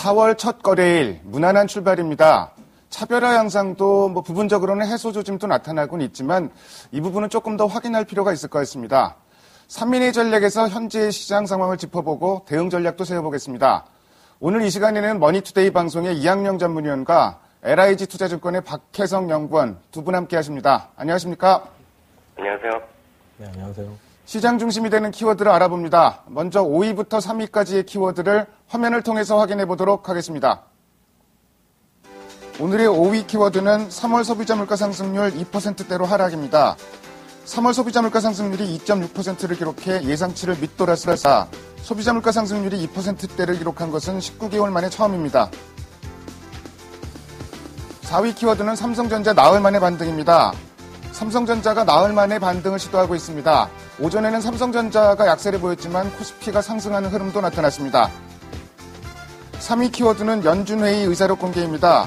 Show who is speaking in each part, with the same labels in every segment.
Speaker 1: 4월 첫 거래일, 무난한 출발입니다. 차별화 양상도 부분적으로는 해소 조짐도 나타나곤 있지만 이 부분은 조금 더 확인할 필요가 있을 것 같습니다. 3인의 전략에서 현재의 시장 상황을 짚어보고 대응 전략도 세워보겠습니다. 오늘 이 시간에는 머니투데이 방송의 이학영 전문위원과 LIG 투자증권의 박혜성 연구원 두 분 함께 하십니다. 안녕하십니까?
Speaker 2: 안녕하세요.
Speaker 3: 네, 안녕하세요.
Speaker 1: 시장 중심이 되는 키워드를 알아봅니다. 먼저 5위부터 3위까지의 키워드를 화면을 통해서 확인해 보도록 하겠습니다. 오늘의 5위 키워드는 3월 소비자 물가 상승률 2%대로 하락입니다. 3월 소비자 물가 상승률이 2.6%를 기록해 예상치를 밑돌았으나 소비자 물가 상승률이 2%대를 기록한 것은 19개월 만에 처음입니다. 4위 키워드는 삼성전자 나흘 만의 반등입니다. 삼성전자가 나흘 만에 반등을 시도하고 있습니다. 오전에는 삼성전자가 약세를 보였지만 코스피가 상승하는 흐름도 나타났습니다. 3위 키워드는 연준회의 의사록 공개입니다.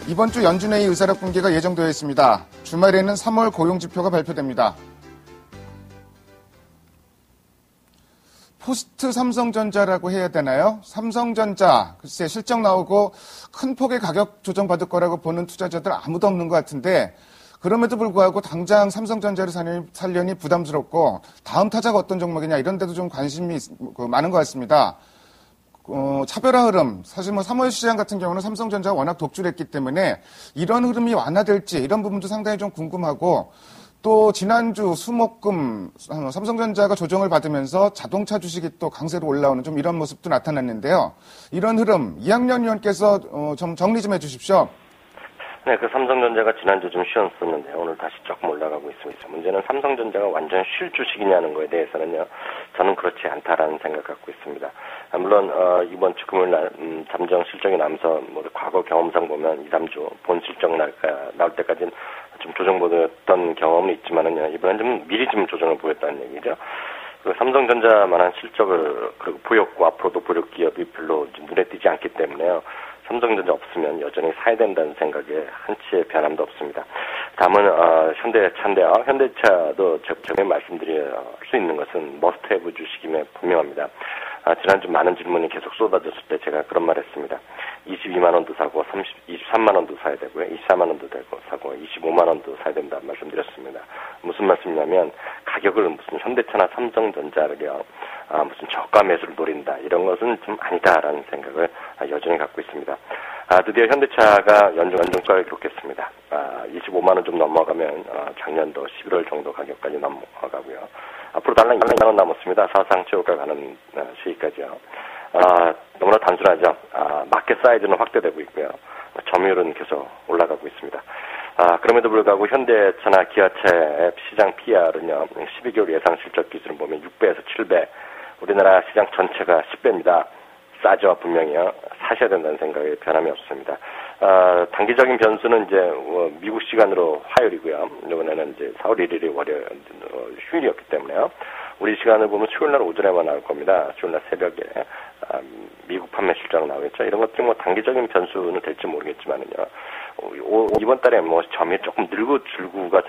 Speaker 1: 이번 주 연준회의 의사록 공개가 예정되어 있습니다. 주말에는 3월 고용지표가 발표됩니다. 포스트 삼성전자라고 해야 되나요? 삼성전자, 글쎄 실적 나오고 큰 폭의 가격 조정 받을 거라고 보는 투자자들 아무도 없는 것 같은데 그럼에도 불구하고 당장 삼성전자를 살려니 부담스럽고 다음 타자가 어떤 종목이냐 이런 데도 좀 관심이 많은 것 같습니다. 차별화 흐름, 사실 3월 시장 같은 경우는 삼성전자가 워낙 독주를 했기 때문에 이런 흐름이 완화될지 이런 부분도 상당히 좀 궁금하고 또 지난주 수목금 삼성전자가 조정을 받으면서 자동차 주식이 또 강세로 올라오는 좀 이런 모습도 나타났는데요. 이런 흐름 이학년 의원께서 좀 정리 좀 해주십시오.
Speaker 2: 네, 삼성전자가 지난주 좀 쉬었었는데 오늘 다시 조금 올라가고 있습니다. 문제는 삼성전자가 완전 쉴 주식이냐는 거에 대해서는요, 저는 그렇지 않다라는 생각 갖고 있습니다. 물론 이번 주 금요일 날 잠정 실적이 나면서 과거 경험상 보면 2, 3주 본 실적 나올 때까지는 좀 조정 보였던 경험은 있지만은요, 이번엔 좀 미리 좀 조정을 보였다는 얘기죠. 삼성전자만한 실적을 보였고 앞으로도 보일 기업이 별로 눈에 띄지 않기 때문에요. 삼성전자 없으면 여전히 사야 된다는 생각에 한치의 변함도 없습니다. 다음은 현대차인데요. 현대차도 제가 말씀드릴 수 있는 것은 머스트헤브 주식임에 분명합니다. 지난주 많은 질문이 계속 쏟아졌을 때 제가 그런 말 했습니다. 22만 원도 사고 23만 원도 사야 되고요. 24만 원도 되고 사고 25만 원도 사야 된다 말씀드렸습니다. 무슨 말씀이냐면 가격을 무슨 현대차나 삼성전자를요. 무슨 저가 매수를 노린다. 이런 것은 좀 아니다라는 생각을 여전히 갖고 있습니다. 드디어 현대차가 연중가를 기록했습니다. 25만 원 좀 넘어가면 작년도 11월 정도 가격까지 넘어가고요. 앞으로 달랑 2만 원 남았습니다. 사상 최고가 가는 시기까지요. 너무나 단순하죠. 마켓 사이즈는 확대되고 있고요. 점유율은 계속 올라가고 있습니다. 그럼에도 불구하고 현대차나 기아차의 시장 PR은요, 12개월 예상 실적 기준을 보면 6배에서 7배, 우리나라 시장 전체가 10배입니다. 싸죠, 분명히요. 사셔야 된다는 생각에 변함이 없습니다. 단기적인 변수는 이제 미국 시간으로 화요일이고요. 이번에는 이제 4월 1일이 월요일 휴일이었기 때문에요. 우리 시간을 보면 수요일 날 오전에만 나올 겁니다. 수요일 날 새벽에 미국 판매 실적 나오겠죠. 이런 것들이 단기적인 변수는 될지 모르겠지만은요. 이번 달에 점이 조금 늘고 줄고가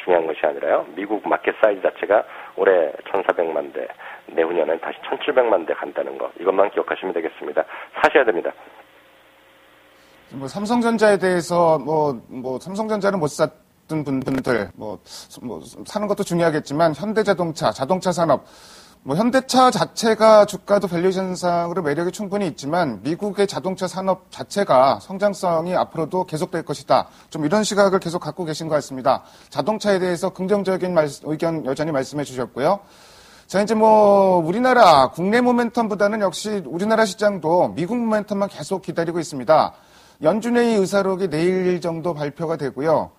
Speaker 2: 중요한 것이 아니라요. 미국 마켓 사이즈 자체가 올해 1,400만 대, 내후년엔 다시 1,700만 대 간다는 거. 이것만 기억하시면 되겠습니다. 사셔야 됩니다.
Speaker 1: 삼성전자에 대해서 삼성전자는 못 샀던 분들 사는 것도 중요하겠지만 현대자동차, 자동차 산업 현대차 자체가 주가도 밸류에이션상으로 매력이 충분히 있지만 미국의 자동차 산업 자체가 성장성이 앞으로도 계속될 것이다. 좀 이런 시각을 계속 갖고 계신 것 같습니다. 자동차에 대해서 긍정적인 의견 여전히 말씀해 주셨고요. 자, 이제 우리나라 국내 모멘텀보다는 역시 우리나라 시장도 미국 모멘텀만 계속 기다리고 있습니다. 연준회의 의사록이 내일 정도 발표가 되고요.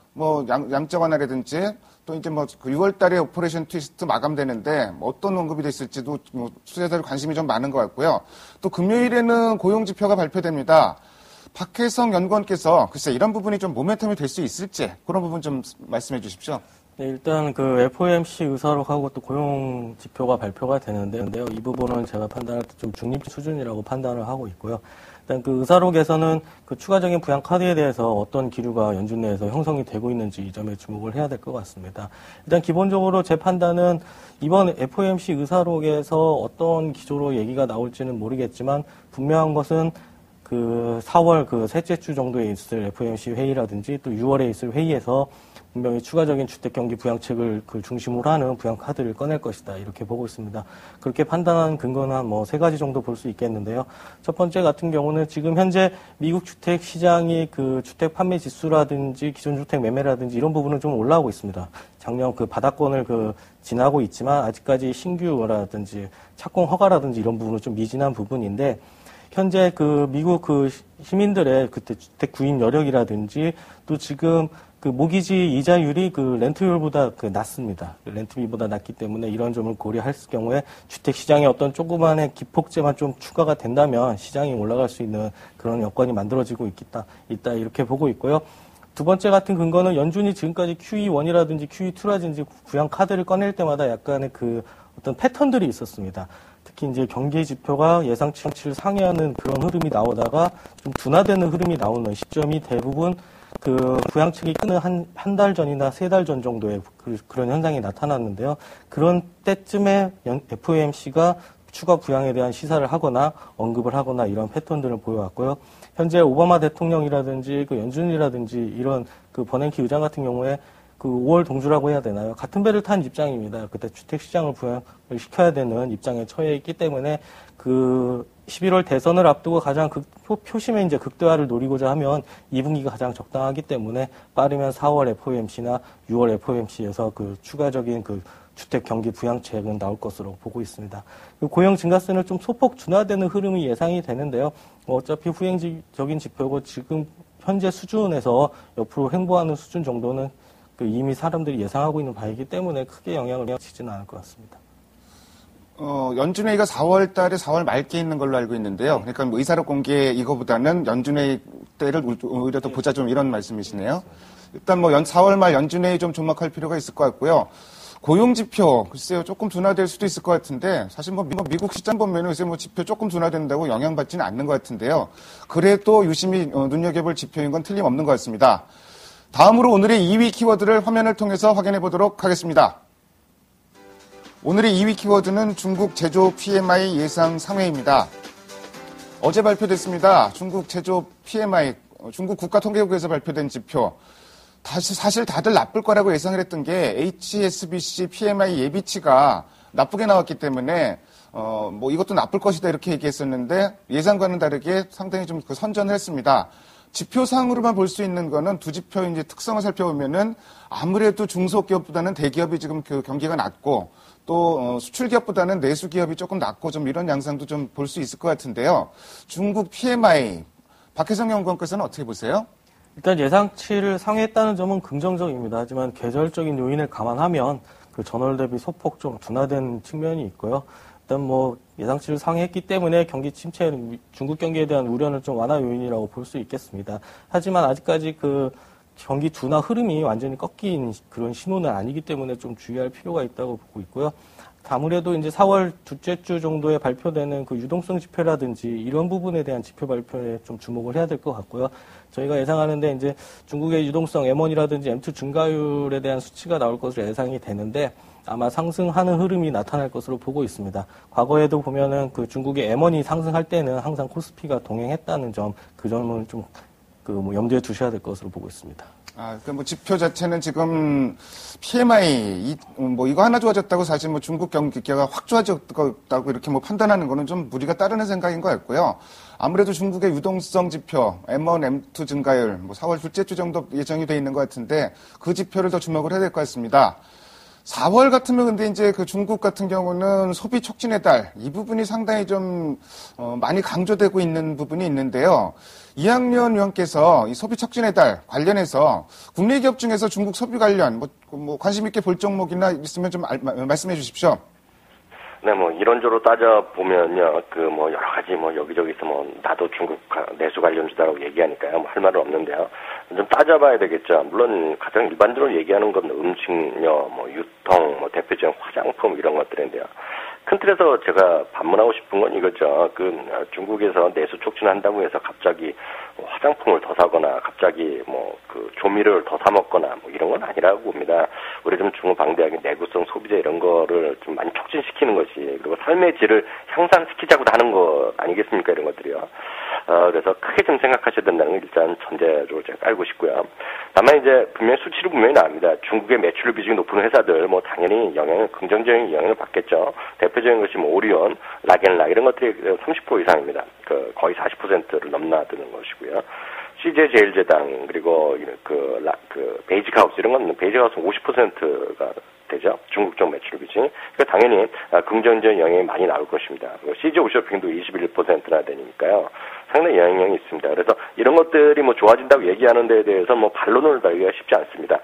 Speaker 1: 양적 완화라든지 또 이제 6월 달에 오퍼레이션 트위스트 마감되는데 어떤 언급이 됐을지도 투자자들 관심이 좀 많은 것 같고요. 또 금요일에는 고용지표가 발표됩니다. 박혜성 연구원께서 글쎄 이런 부분이 좀 모멘텀이 될 수 있을지 그런 부분 좀 말씀해 주십시오.
Speaker 3: 네, 일단 FOMC 의사록하고 또 고용 지표가 발표가 되는데요. 이 부분은 제가 판단할 때 좀 중립 수준이라고 판단을 하고 있고요. 일단 의사록에서는 추가적인 부양 카드에 대해서 어떤 기류가 연준 내에서 형성이 되고 있는지 이 점에 주목을 해야 될 것 같습니다. 일단 기본적으로 제 판단은 이번 FOMC 의사록에서 어떤 기조로 얘기가 나올지는 모르겠지만 분명한 것은 그 4월 그 셋째 주 정도에 있을 FOMC 회의라든지 또 6월에 있을 회의에서 분명히 추가적인 주택경기 부양책을 그 중심으로 하는 부양카드를 꺼낼 것이다. 이렇게 보고 있습니다. 그렇게 판단한 근거는 한 뭐 3가지 정도 볼 수 있겠는데요. 첫 번째 같은 경우는 지금 현재 미국 주택 시장이 그 주택 판매 지수라든지 기존 주택 매매라든지 이런 부분은 좀 올라오고 있습니다. 작년 그 바닥권을 그 지나고 있지만 아직까지 신규라든지 착공 허가라든지 이런 부분은 좀 미진한 부분인데 현재 그 미국 그 시민들의 그때 주택 구입 여력이라든지 또 지금 그 모기지 이자율이 그 렌트율보다 그 낮습니다. 렌트비보다 낮기 때문에 이런 점을 고려할 경우에 주택 시장에 어떤 조그만의 기폭제만 좀 추가가 된다면 시장이 올라갈 수 있는 그런 여건이 만들어지고 있다 이렇게 보고 있고요. 두 번째 같은 근거는 연준이 지금까지 QE1이라든지 QE2라든지 부양 카드를 꺼낼 때마다 약간의 그 어떤 패턴들이 있었습니다. 특히 이제 경기 지표가 예상치를 상회하는 그런 흐름이 나오다가 좀 둔화되는 흐름이 나오는 시점이 대부분 그 부양책이 끄는 한 달 전이나 3달 전 정도의 그런 현상이 나타났는데요. 그런 때쯤에 FOMC가 추가 부양에 대한 시사를 하거나 언급을 하거나 이런 패턴들을 보여왔고요. 현재 오바마 대통령이라든지 그 연준이라든지 이런 그 버냉키 의장 같은 경우에 그 5월 동주라고 해야 되나요? 같은 배를 탄 입장입니다. 그때 주택시장을 부양을 시켜야 되는 입장에 처해 있기 때문에 그 11월 대선을 앞두고 가장 표심의 이제 극대화를 노리고자 하면 2분기가 가장 적당하기 때문에 빠르면 4월 FOMC나 6월 FOMC에서 그 추가적인 그 주택 경기 부양책은 나올 것으로 보고 있습니다. 고용 증가세는 좀 소폭 둔화되는 흐름이 예상이 되는데요. 어차피 후행적인 지표고 지금 현재 수준에서 옆으로 횡보하는 수준 정도는 그 이미 사람들이 예상하고 있는 바이기 때문에 크게 영향을 미치지는 않을 것 같습니다.
Speaker 1: 연준회의가 4월 달에 4월 말께 있는 걸로 알고 있는데요. 그러니까 뭐 의사록 공개 이거보다는 연준회의 때를 오히려 더 보자 좀 이런 말씀이시네요. 일단 뭐 4월 말 연준회의 좀 주목할 필요가 있을 것 같고요. 고용지표, 글쎄요, 조금 둔화될 수도 있을 것 같은데, 사실 뭐 미국 시장 보면은 요새 뭐 지표 조금 둔화된다고 영향받지는 않는 것 같은데요. 그래도 유심히 눈여겨볼 지표인 건 틀림없는 것 같습니다. 다음으로 오늘의 2위 키워드를 화면을 통해서 확인해 보도록 하겠습니다. 오늘의 2위 키워드는 중국 제조 PMI 예상 상회입니다. 어제 발표됐습니다. 중국 제조 PMI, 중국 국가통계국에서 발표된 지표. 사실 다들 나쁠 거라고 예상을 했던 게 HSBC PMI 예비치가 나쁘게 나왔기 때문에 뭐 이것도 나쁠 것이다 이렇게 얘기했었는데 예상과는 다르게 상당히 좀 그 선전을 했습니다. 지표상으로만 볼 수 있는 거는 두 지표의 이제 특성을 살펴보면은 아무래도 중소기업보다는 대기업이 지금 그 경기가 낮고 또 수출기업보다는 내수기업이 조금 낮고 좀 이런 양상도 좀 볼 수 있을 것 같은데요. 중국 PMI 박혜성 연구원께서는 어떻게 보세요?
Speaker 3: 일단 예상치를 상회했다는 점은 긍정적입니다. 하지만 계절적인 요인을 감안하면 그 전월 대비 소폭 좀 둔화된 측면이 있고요. 일단 뭐 예상치를 상회했기 때문에 경기 침체, 중국 경기에 대한 우려는 좀 완화 요인이라고 볼 수 있겠습니다. 하지만 아직까지 그 경기 둔화 흐름이 완전히 꺾인 그런 신호는 아니기 때문에 좀 주의할 필요가 있다고 보고 있고요. 아무래도 이제 4월 둘째 주 정도에 발표되는 그 유동성 지표라든지 이런 부분에 대한 지표 발표에 좀 주목을 해야 될 것 같고요. 저희가 예상하는데 이제 중국의 유동성 M1이라든지 M2 증가율에 대한 수치가 나올 것으로 예상이 되는데 아마 상승하는 흐름이 나타날 것으로 보고 있습니다. 과거에도 보면은 그 중국의 M1이 상승할 때는 항상 코스피가 동행했다는 점, 그 점을 좀 그 뭐 염두에 두셔야 될 것으로 보고 있습니다.
Speaker 1: 그 뭐 지표 자체는 지금 PMI 뭐 이거 하나 좋아졌다고 사실 뭐 중국 경기가 확 좋아졌다고 이렇게 뭐 판단하는 거는 좀 무리가 따르는 생각인 것 같고요. 아무래도 중국의 유동성 지표 M1, M2 증가율 뭐 4월 둘째 주 정도 예정이 돼 있는 것 같은데 그 지표를 더 주목을 해야 될 것 같습니다. 4월 같으면 근데 이제 그 중국 같은 경우는 소비 촉진의 달, 이 부분이 상당히 좀, 많이 강조되고 있는 부분이 있는데요. 이학년 위원께서 이 소비 촉진의 달 관련해서 국내 기업 중에서 중국 소비 관련 뭐 관심 있게 볼 종목이나 있으면 좀 말씀해 주십시오.
Speaker 2: 네, 뭐 이론적으로 따져 보면요, 그 뭐 여러 가지 뭐 여기저기서 뭐 나도 중국 내수 관련주다라고 얘기하니까요, 뭐 할 말은 없는데요. 좀 따져봐야 되겠죠. 물론 가장 일반적으로 얘기하는 건 음식료, 뭐 유통, 뭐 대표적인 화장품 이런 것들인데요. 큰 틀에서 제가 반문하고 싶은 건 이거죠. 그 중국에서 내수 촉진한다고 해서 갑자기 화장품을 더 사거나 갑자기 뭐 그 조미료를 더 사 먹거나 뭐 이런 건 아니라고 봅니다. 우리 좀 중후방대하게 내구성 소비자 이런 거를 좀 많이 촉진시키는 것이, 그리고 삶의 질을 향상시키자고 하는 거 아니겠습니까? 이런 것들이요. 그래서 크게 좀 생각하셔야 된다는 걸 일단 전제로 제가 깔고 싶고요. 다만 이제 분명히 수치로 분명히 나옵니다. 중국의 매출 비중이 높은 회사들 뭐 당연히 긍정적인 영향을 받겠죠. 대표적인 것이 뭐 오리온, 라겐락 이런 것들이 30% 이상입니다. 거의 40%를 넘나드는 것이고요. CJ제일제당 그리고 베이직하우스 이런 건 베이직하우스는 50%가 되죠. 중국 쪽 매출 비중이. 그러니까 당연히 긍정적인 영향이 많이 나올 것입니다. 그리고 CJ 홈쇼핑도 21%나 되니까요. 상당히 영향이 있습니다. 그래서 이런 것들이 뭐 좋아진다고 얘기하는 데에 대해서 뭐 반론을 달기가 쉽지 않습니다.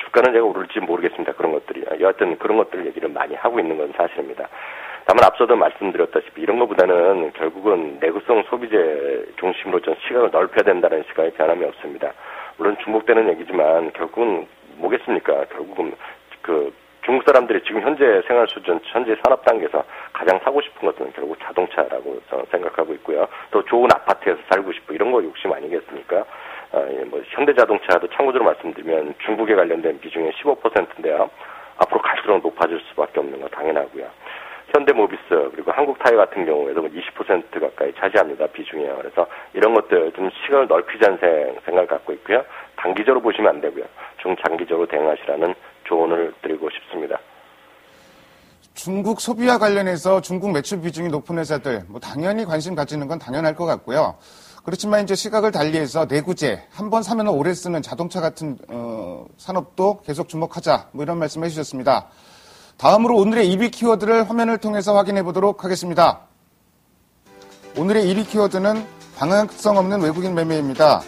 Speaker 2: 주가는 제가 오를지 모르겠습니다. 그런 것들이. 여하튼 그런 것들 얘기를 많이 하고 있는 건 사실입니다. 다만 앞서도 말씀드렸다시피 이런 것보다는 결국은 내구성 소비재 중심으로 좀 시각을 넓혀야 된다는 시각에 변함이 없습니다. 물론 중복되는 얘기지만 결국은 뭐겠습니까? 결국은 중국 사람들이 지금 현재 생활 수준, 현재 산업 단계에서 가장 사고 싶은 것은 결국 자동차라고 저는 생각하고 있고요. 또 좋은 아파트에서 살고 싶고 이런 거 욕심 아니겠습니까? 뭐 현대자동차도 참고적으로 말씀드리면 중국에 관련된 비중이 15%인데요. 앞으로 갈수록 높아질 수밖에 없는 거 당연하고요. 현대모비스 그리고 한국타이어 같은 경우에도 20% 가까이 차지합니다. 비중이요. 그래서 이런 것들 좀 시각을 넓히자는 생각을 갖고 있고요. 단기적으로 보시면 안 되고요. 중장기적으로 대응하시라는 조언을 드리고 싶습니다.
Speaker 1: 중국 소비와 관련해서 중국 매출 비중이 높은 회사들 뭐 당연히 관심 가지는 건 당연할 것 같고요. 그렇지만 이제 시각을 달리해서 내구재 한 번 사면 오래 쓰는 자동차 같은 산업도 계속 주목하자 뭐 이런 말씀을 해주셨습니다. 다음으로 오늘의 1위 키워드를 화면을 통해서 확인해 보도록 하겠습니다. 오늘의 1위 키워드는 방향성 없는 외국인 매매입니다.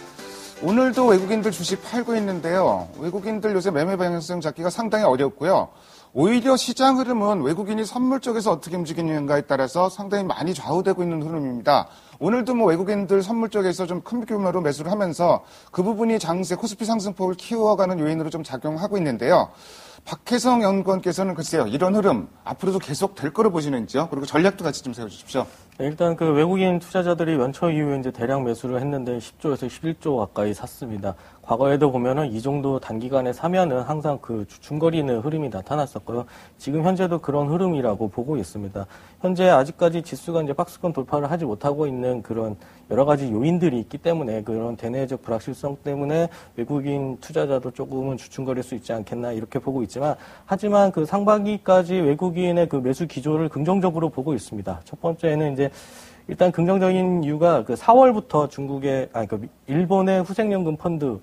Speaker 1: 오늘도 외국인들 주식 팔고 있는데요. 외국인들 요새 매매 방향성 잡기가 상당히 어렵고요. 오히려 시장 흐름은 외국인이 선물 쪽에서 어떻게 움직이는가에 따라서 상당히 많이 좌우되고 있는 흐름입니다. 오늘도 뭐 외국인들 선물 쪽에서 좀 큰 규모로 매수를 하면서 그 부분이 장세 코스피 상승폭을 키워가는 요인으로 좀 작용하고 있는데요. 박혜성 연구원께서는 글쎄요, 이런 흐름 앞으로도 계속 될 거로 보시는지요? 그리고 전략도 같이 좀 세워주십시오.
Speaker 3: 일단 외국인 투자자들이 연초 이후에 이제 대량 매수를 했는데 10조에서 11조 가까이 샀습니다. 과거에도 보면은 이 정도 단기간에 사면은 항상 중거리는 흐름이 나타났었고요. 지금 현재도 그런 흐름이라고 보고 있습니다. 현재 아직까지 지수가 이제 박스권 돌파를 하지 못하고 있는 그런 여러 가지 요인들이 있기 때문에 그런 대내적 불확실성 때문에 외국인 투자자도 조금은 주춤거릴 수 있지 않겠나 이렇게 보고 있지만 하지만 상반기까지 외국인의 매수 기조를 긍정적으로 보고 있습니다. 첫 번째는 이제 일단 긍정적인 이유가 4월부터 일본의 후생연금 펀드,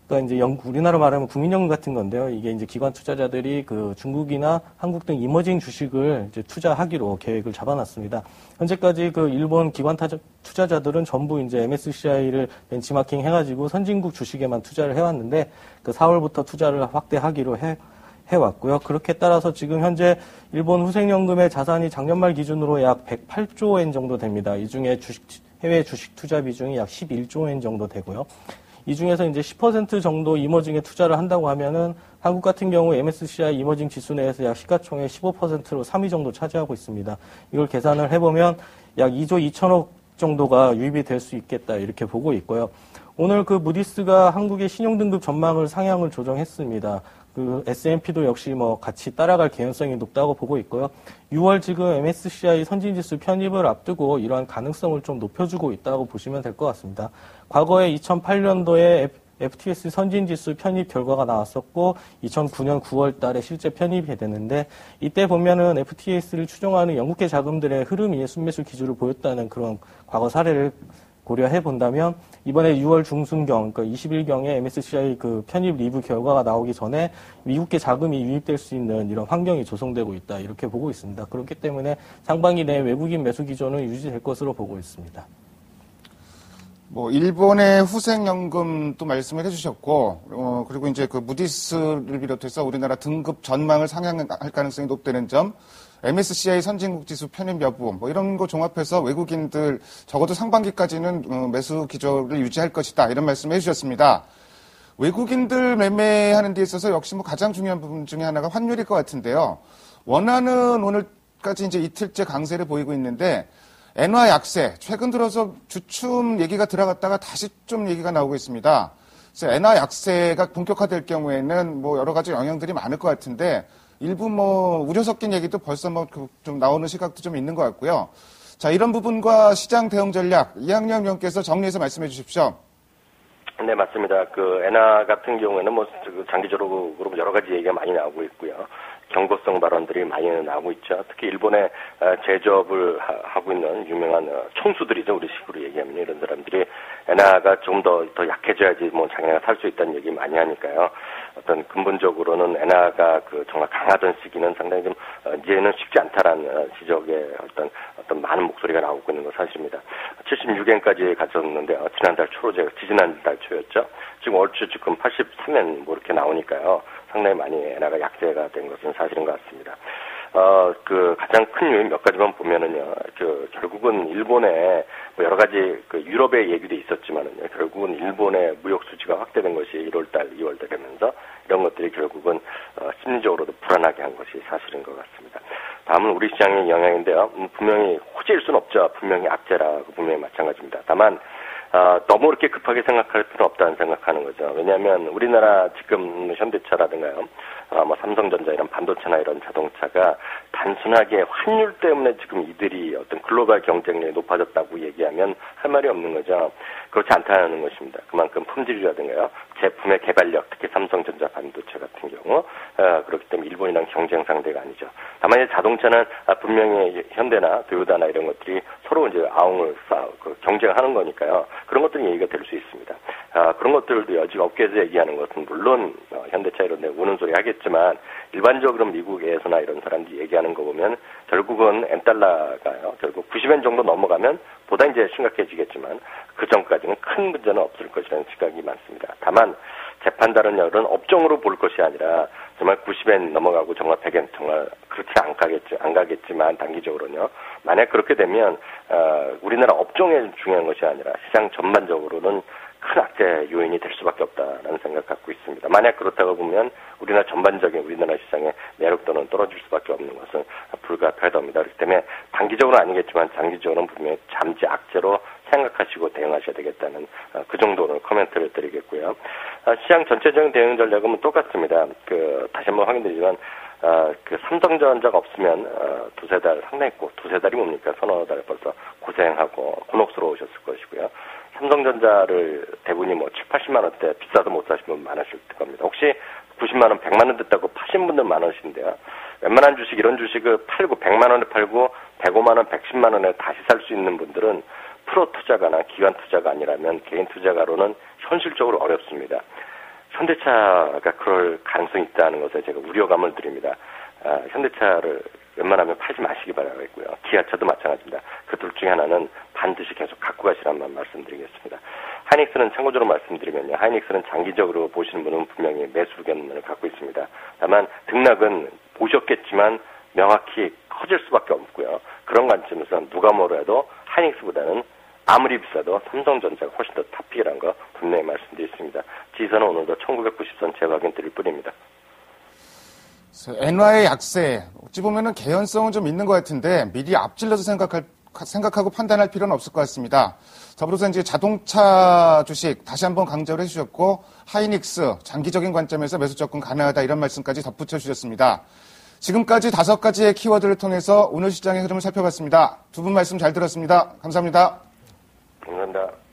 Speaker 3: 그러니까 이제 우리나라 말하면 국민연금 같은 건데요. 이게 이제 기관 투자자들이 중국이나 한국 등 이머징 주식을 이제 투자하기로 계획을 잡아놨습니다. 현재까지 일본 기관 투자자들은 전부 이제 MSCI를 벤치마킹 해가지고 선진국 주식에만 투자를 해왔는데 4월부터 투자를 확대하기로 해왔고요. 그렇게 따라서 지금 현재 일본 후생연금의 자산이 작년 말 기준으로 약 108조 엔 정도 됩니다. 이 중에 해외 주식 투자 비중이 약 11조 엔 정도 되고요. 이 중에서 이제 10% 정도 이머징에 투자를 한다고 하면은 한국 같은 경우 MSCI 이머징 지수 내에서 약 시가총액 15%로 3위 정도 차지하고 있습니다. 이걸 계산을 해보면 약 2조 2천억 정도가 유입이 될 수 있겠다 이렇게 보고 있고요. 오늘 무디스가 한국의 신용등급 전망을 상향을 조정했습니다. S&P도 역시 같이 따라갈 개연성이 높다고 보고 있고요. 6월 지금 MSCI 선진지수 편입을 앞두고 이러한 가능성을 좀 높여주고 있다고 보시면 될 것 같습니다. 과거에 2008년도에 FTSE 선진지수 편입 결과가 나왔었고 2009년 9월 달에 실제 편입이 됐는데 이때 보면은 FTSE를 추종하는 영국계 자금들의 흐름이 순매수 기조를 보였다는 그런 과거 사례를 고려해 본다면 이번에 6월 중순경, 그러니까 20일경에 MSCI 편입 리뷰 결과가 나오기 전에 미국계 자금이 유입될 수 있는 이런 환경이 조성되고 있다 이렇게 보고 있습니다. 그렇기 때문에 상반기 내 외국인 매수 기조는 유지될 것으로 보고 있습니다.
Speaker 1: 일본의 후생연금도 말씀을 해주셨고, 그리고 이제 무디스를 비롯해서 우리나라 등급 전망을 상향할 가능성이 높다는 점, MSCI 선진국 지수 편입 여부, 이런 거 종합해서 외국인들 적어도 상반기까지는 매수 기조를 유지할 것이다. 이런 말씀을 해주셨습니다. 외국인들 매매하는 데 있어서 역시 가장 중요한 부분 중에 하나가 환율일 것 같은데요. 원화는 오늘까지 이제 이틀째 강세를 보이고 있는데, 엔화 약세, 최근 들어서 주춤 얘기가 들어갔다가 다시 좀 얘기가 나오고 있습니다. 그래서 엔화 약세가 본격화될 경우에는 여러 가지 영향들이 많을 것 같은데, 일부 우려 섞인 얘기도 벌써 좀 나오는 시각도 좀 있는 것 같고요. 자, 이런 부분과 시장 대응 전략 이학년 위원께서 정리해서 말씀해 주십시오.
Speaker 2: 네, 맞습니다. 엔화 같은 경우에는 장기적으로 여러 가지 얘기가 많이 나오고 있고요. 경고성 발언들이 많이 나오고 있죠. 특히 일본에 제조업을 하고 있는 유명한 총수들이죠. 우리 식으로 얘기하면 이런 사람들이 엔화가 조금 더 약해져야지 자기네가 살 수 있다는 얘기 많이 하니까요. 어떤 근본적으로는 엔화가 정말 강하던 시기는 상당히 좀 이제는 쉽지 않다라는 지적의 어떤 많은 목소리가 나오고 있는 건 사실입니다. 76엔까지 갔었는데요. 지난달 초였죠. 지금 얼추 지금 83엔 이렇게 나오니까요. 상당히 많이 엔화가 약세가 된 것은 사실인 것 같습니다. 가장 큰 요인 몇 가지만 보면은요, 결국은 일본의 여러 가지 유럽의 얘기도 있었지만은요, 결국은 일본의 무역 수지가 확대된 것이 1월달, 2월달 되면서 이런 것들이 결국은 심리적으로도 불안하게 한 것이 사실인 것 같습니다. 다음은 우리 시장의 영향인데요. 분명히 호재일 수는 없죠. 분명히 악재라고 분명히 마찬가지입니다. 다만 너무 이렇게 급하게 생각할 필요는 없다는 생각하는 거죠. 왜냐하면 우리나라 지금 현대차라든가요, 삼성전자 이런 반도체나 이런 자동차가 단순하게 환율 때문에 지금 이들이 어떤 글로벌 경쟁력이 높아졌다고 얘기하면 할 말이 없는 거죠. 그렇지 않다는 것입니다. 그만큼 품질이라든가요, 제품의 개발력, 특히 삼성전자 반도체 같은 경우 그렇기 때문에 일본이랑 경쟁 상대가 아니죠. 다만 이제 자동차는 분명히 현대나 도요타나 이런 것들이 서로 이제 아웅을 경쟁하는 거니까요. 그런 것들이 얘기가 될 수 있습니다. 그런 것들도요, 지금 업계에서 얘기하는 것은 물론 현대차 이런 데 우는 소리 하겠지만 일반적으로 미국에서나 이런 사람들이 얘기하는 거 보면 결국은 엔달러가요, 결국 90엔 정도 넘어가면 보다 이제 심각해지겠지만 그 전까지는 큰 문제는 없을 것이라는 시각이 많습니다. 다만 재판단은 업종으로 볼 것이 아니라 정말 90엔 넘어가고 정말 100엔 정말 그렇지 안 가겠지만 단기적으로는요. 만약 그렇게 되면 우리나라 업종에 중요한 것이 아니라 시장 전반적으로는 큰 악재 요인이 될 수밖에 없다라는 생각 갖고 있습니다. 만약 그렇다고 보면 전반적인 우리나라 시장의 매력도는 떨어질 수밖에 없는 것은 불가피하답니다. 그렇기 때문에 단기적으로는 아니겠지만 장기적으로는 분명히 잠재 악재로 생각하시고 대응하셔야 되겠다는 그 정도로 코멘트를 드리겠고요. 시장 전체적인 대응 전략은 똑같습니다. 다시 한번 확인드리지만 삼성전자가 없으면 두세 달 상당히 두세 달이 뭡니까? 서너 달 벌써 고생하고 곤혹스러우셨을 것이고요. 삼성전자를 대부분이 7, 80만 원대 비싸도 못 사신 분 많으실 겁니다. 혹시 90만 원, 100만 원 됐다고 파신 분들 많으신데요. 웬만한 주식, 이런 주식을 팔고 100만 원에 팔고 105만 원, 110만 원에 다시 살 수 있는 분들은 프로 투자가나 기관 투자가 아니라면 개인 투자가로는 현실적으로 어렵습니다. 현대차가 그럴 가능성이 있다는 것에 제가 우려감을 드립니다. 현대차를 웬만하면 팔지 마시기 바라겠고요. 기아차도 마찬가지입니다. 그 둘 중에 하나는 반드시 계속 갖고 가시라는 말씀드리겠습니다. 하이닉스는 참고적으로 말씀드리면요. 하이닉스는 장기적으로 보시는 분은 분명히 매수 의견을 갖고 있습니다. 다만 등락은 보셨겠지만 명확히 커질 수밖에 없고요. 그런 관점에서 누가 뭐래도 하이닉스보다는 아무리 비싸도 삼성전자가 훨씬 더 탑픽이라는 거 분명히 말씀드리겠습니다. 지수는 오늘도 1990선 재확인 드릴 뿐입니다.
Speaker 1: 엔화의 약세, 어찌 보면은 개연성은 좀 있는 것 같은데 미리 앞질러서 생각하고 판단할 필요는 없을 것 같습니다. 더불어서 이제 자동차 주식 다시 한번 강조를 해주셨고 하이닉스 장기적인 관점에서 매수 접근 가능하다 이런 말씀까지 덧붙여 주셨습니다. 지금까지 5가지의 키워드를 통해서 오늘 시장의 흐름을 살펴봤습니다. 두 분 말씀 잘 들었습니다. 감사합니다.
Speaker 2: 감사합니다.